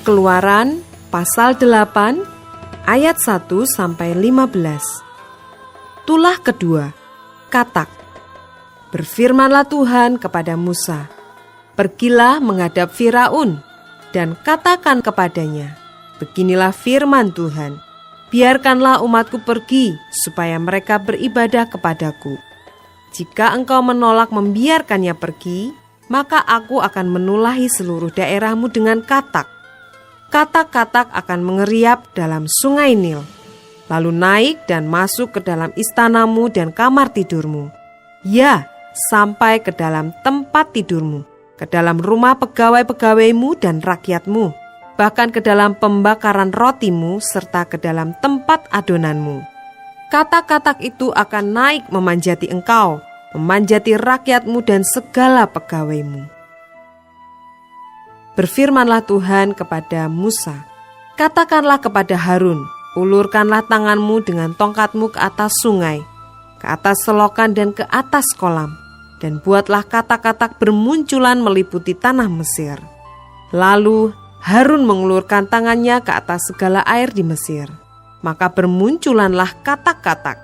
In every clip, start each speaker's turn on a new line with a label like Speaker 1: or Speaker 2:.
Speaker 1: Keluaran pasal 8 ayat 1-15. Tulah kedua, katak. Berfirmanlah Tuhan kepada Musa, "Pergilah menghadap Firaun dan katakan kepadanya, beginilah firman Tuhan, biarkanlah umatku pergi supaya mereka beribadah kepadaku. Jika engkau menolak membiarkannya pergi, maka aku akan menulahi seluruh daerahmu dengan katak. Katak-katak akan mengeriap dalam sungai Nil, lalu naik dan masuk ke dalam istanamu dan kamar tidurmu. Ya, sampai ke dalam tempat tidurmu, ke dalam rumah pegawai-pegawaimu dan rakyatmu, bahkan ke dalam pembakaran rotimu serta ke dalam tempat adonanmu. Katak-katak itu akan naik memanjati engkau, memanjati rakyatmu dan segala pegawaimu." Berfirmanlah Tuhan kepada Musa, "Katakanlah kepada Harun, ulurkanlah tanganmu dengan tongkatmu ke atas sungai, ke atas selokan dan ke atas kolam, dan buatlah katak-katak bermunculan meliputi tanah Mesir." Lalu Harun mengulurkan tangannya ke atas segala air di Mesir, maka bermunculanlah katak-katak,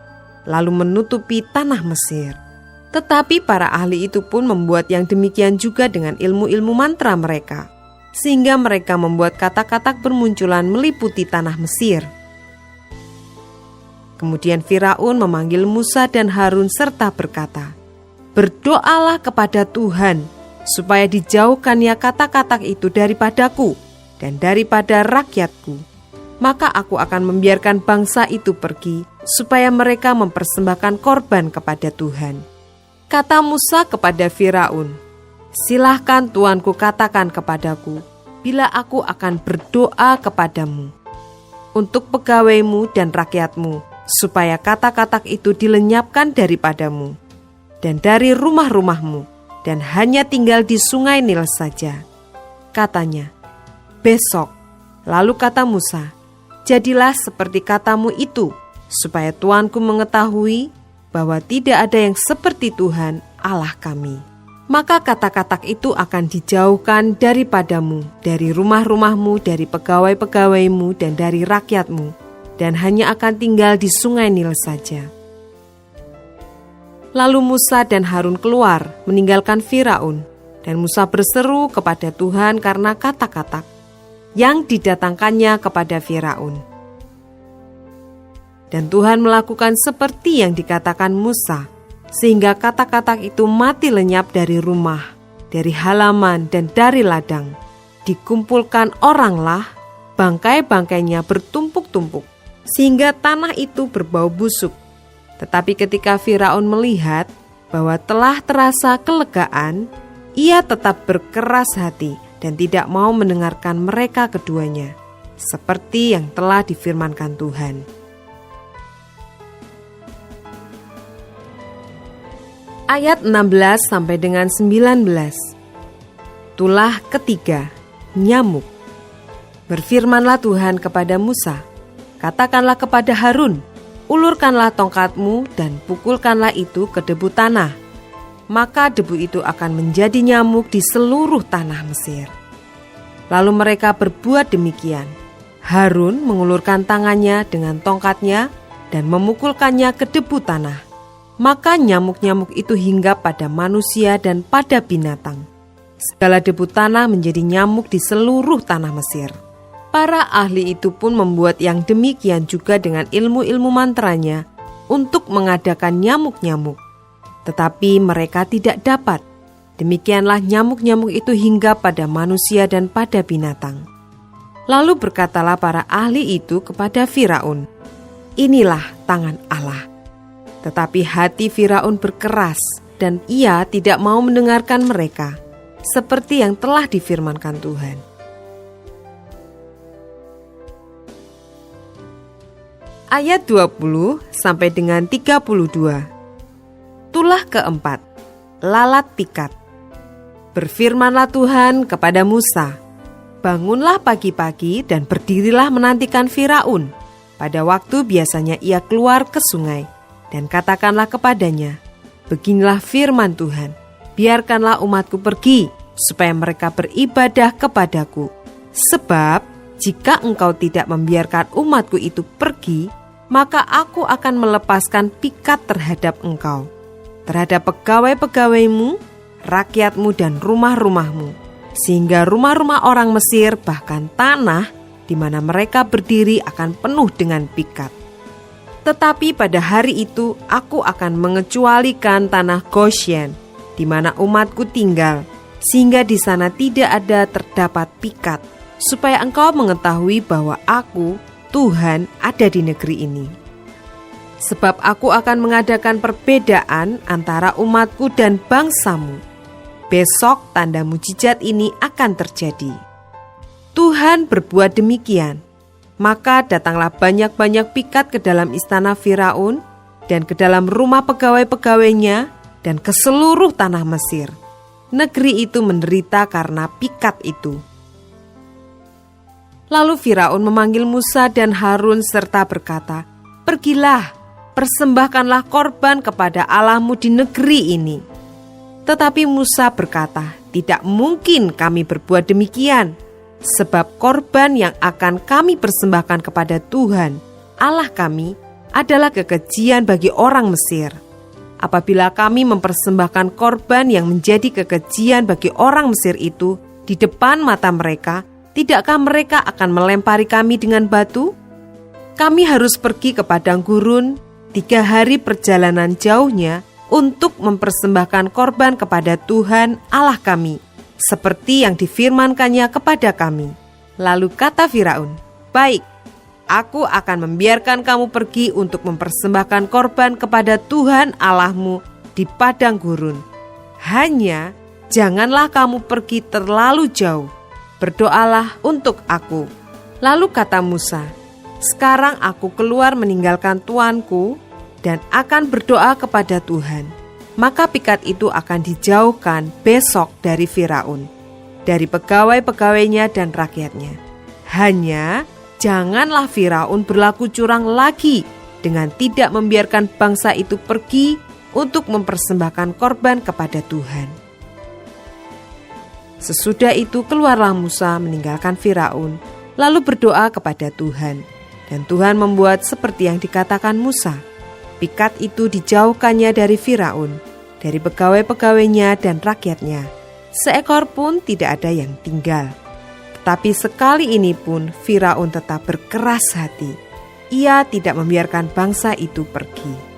Speaker 1: lalu menutupi tanah Mesir. Tetapi para ahli itu pun membuat yang demikian juga dengan ilmu-ilmu mantra mereka, sehingga mereka membuat katak-katak bermunculan meliputi tanah Mesir. Kemudian Firaun memanggil Musa dan Harun serta berkata, "Berdoalah kepada Tuhan, supaya dijauhkannya katak-katak itu daripadaku dan daripada rakyatku. Maka aku akan membiarkan bangsa itu pergi, supaya mereka mempersembahkan korban kepada Tuhan." Kata Musa kepada Firaun, "Silahkan tuanku katakan kepadaku, bila aku akan berdoa kepadamu untuk pegawaimu dan rakyatmu, supaya katak-katak itu dilenyapkan daripadamu dan dari rumah-rumahmu, dan hanya tinggal di sungai Nil saja." Katanya, "Besok." Lalu kata Musa, "Jadilah seperti katamu itu, supaya tuanku mengetahui bahwa tidak ada yang seperti Tuhan Allah kami. Maka katak-katak itu akan dijauhkan daripadamu, dari rumah-rumahmu, dari pegawai-pegawaimu, dan dari rakyatmu, dan hanya akan tinggal di sungai Nil saja." Lalu Musa dan Harun keluar meninggalkan Firaun, dan Musa berseru kepada Tuhan karena katak-katak yang didatangkannya kepada Firaun. Dan Tuhan melakukan seperti yang dikatakan Musa, sehingga katak-katak itu mati lenyap dari rumah, dari halaman, dan dari ladang. Dikumpulkan oranglah, bangkai-bangkainya bertumpuk-tumpuk, sehingga tanah itu berbau busuk. Tetapi ketika Firaun melihat bahwa telah terasa kelegaan, ia tetap berkeras hati dan tidak mau mendengarkan mereka keduanya, seperti yang telah difirmankan Tuhan. Ayat 16 sampai dengan 19. Tulah ketiga, nyamuk. Berfirmanlah Tuhan kepada Musa, "Katakanlah kepada Harun, ulurkanlah tongkatmu dan pukulkanlah itu ke debu tanah. Maka debu itu akan menjadi nyamuk di seluruh tanah Mesir." Lalu mereka berbuat demikian. Harun mengulurkan tangannya dengan tongkatnya dan memukulkannya ke debu tanah. Maka nyamuk-nyamuk itu hinggap pada manusia dan pada binatang. Segala debu tanah menjadi nyamuk di seluruh tanah Mesir. Para ahli itu pun membuat yang demikian juga dengan ilmu-ilmu mantranya untuk mengadakan nyamuk-nyamuk. Tetapi mereka tidak dapat. Demikianlah nyamuk-nyamuk itu hinggap pada manusia dan pada binatang. Lalu berkatalah para ahli itu kepada Firaun, "Inilah tangan Allah." Tetapi hati Firaun berkeras, dan ia tidak mau mendengarkan mereka, seperti yang telah difirmankan Tuhan. Ayat 20 sampai dengan 32. Tulah keempat, lalat pikat. Berfirmanlah Tuhan kepada Musa, "Bangunlah pagi-pagi dan berdirilah menantikan Firaun pada waktu biasanya ia keluar ke sungai. Dan katakanlah kepadanya, beginilah firman Tuhan, biarkanlah umatku pergi, supaya mereka beribadah kepadaku. Sebab jika engkau tidak membiarkan umatku itu pergi, maka aku akan melepaskan pikat terhadap engkau, terhadap pegawai-pegawaimu, rakyatmu dan rumah-rumahmu, sehingga rumah-rumah orang Mesir bahkan tanah di mana mereka berdiri akan penuh dengan pikat. Tetapi pada hari itu aku akan mengecualikan tanah Goshen di mana umatku tinggal, sehingga di sana tidak ada terdapat pikat, supaya engkau mengetahui bahwa aku, Tuhan, ada di negeri ini. Sebab aku akan mengadakan perbedaan antara umatku dan bangsamu. Besok tanda mujizat ini akan terjadi. Tuhan berbuat demikian. Maka datanglah banyak-banyak pikat ke dalam istana Firaun dan ke dalam rumah pegawai-pegawainya dan ke seluruh tanah Mesir. Negeri itu menderita karena pikat itu. Lalu Firaun memanggil Musa dan Harun serta berkata, "Pergilah, persembahkanlah korban kepada Allahmu di negeri ini." Tetapi Musa berkata, "Tidak mungkin kami berbuat demikian, sebab korban yang akan kami persembahkan kepada Tuhan, Allah kami, adalah kekejian bagi orang Mesir. Apabila kami mempersembahkan korban yang menjadi kekejian bagi orang Mesir itu di depan mata mereka, tidakkah mereka akan melempari kami dengan batu? Kami harus pergi ke padang gurun 3 hari perjalanan jauhnya untuk mempersembahkan korban kepada Tuhan Allah kami, seperti yang difirmankannya kepada kami." Lalu kata Firaun, "Baik, aku akan membiarkan kamu pergi untuk mempersembahkan korban kepada Tuhan Allahmu di padang gurun. Hanya janganlah kamu pergi terlalu jauh. Berdoalah untuk aku." Lalu kata Musa, "Sekarang aku keluar meninggalkan tuanku dan akan berdoa kepada Tuhan. Maka pikat itu akan dijauhkan besok dari Firaun, dari pegawai-pegawainya dan rakyatnya. Hanya janganlah Firaun berlaku curang lagi dengan tidak membiarkan bangsa itu pergi untuk mempersembahkan korban kepada Tuhan." Sesudah itu keluarlah Musa meninggalkan Firaun, lalu berdoa kepada Tuhan. Dan Tuhan membuat seperti yang dikatakan Musa. Pikat itu dijauhkannya dari Firaun, dari pegawai-pegawainya dan rakyatnya. Seekor pun tidak ada yang tinggal. Tetapi sekali ini pun Firaun tetap berkeras hati. Ia tidak membiarkan bangsa itu pergi.